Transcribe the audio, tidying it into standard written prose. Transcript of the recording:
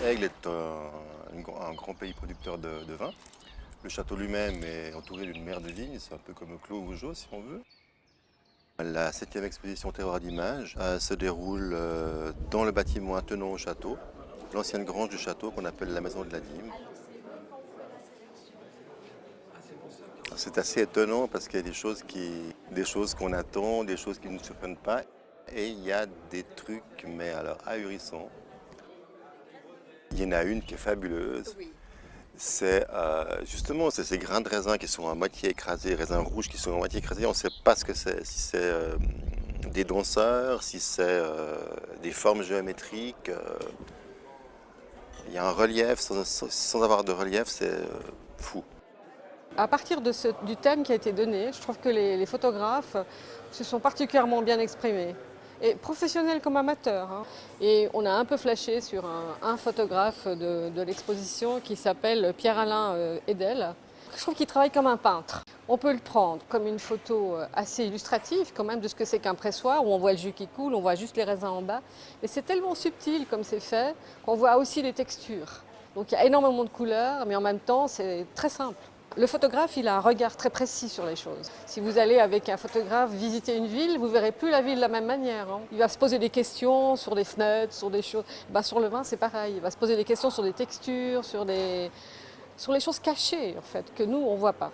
Aigle est un grand pays producteur de vin. Le château lui-même est entouré d'une mer de vignes, c'est un peu comme Clos-Vougeot si on veut. La 7e exposition Terroir d'images se déroule dans le bâtiment attenant au château, l'ancienne grange du château qu'on appelle la maison de la dîme. C'est assez étonnant parce qu'il y a des choses qu'on attend, des choses qui ne nous surprennent pas. Et il y a des trucs, mais alors ahurissants. Il y en a une qui est fabuleuse. C'est justement ces grains de raisin qui sont à moitié écrasés, raisins rouges qui sont à moitié écrasés. On ne sait pas ce que c'est. Si c'est des danseurs, si c'est des formes géométriques. Il y a un relief, sans avoir de relief, c'est fou. À partir du thème qui a été donné, je trouve que les photographes se sont particulièrement bien exprimés. Et professionnels comme amateurs, hein. Et on a un peu flashé sur un photographe de l'exposition qui s'appelle Pierre-Alain Edel. Je trouve qu'il travaille comme un peintre. On peut le prendre comme une photo assez illustrative quand même de ce que c'est qu'un pressoir, où on voit le jus qui coule, on voit juste les raisins en bas. Mais c'est tellement subtil comme c'est fait qu'on voit aussi les textures. Donc il y a énormément de couleurs, mais en même temps c'est très simple. Le photographe, il a un regard très précis sur les choses. Si vous allez avec un photographe visiter une ville, vous ne verrez plus la ville de la même manière, hein. Il va se poser des questions sur des fenêtres, sur des choses. Sur le vin, c'est pareil. Il va se poser des questions sur des textures, sur les choses cachées, en fait, que nous, on ne voit pas.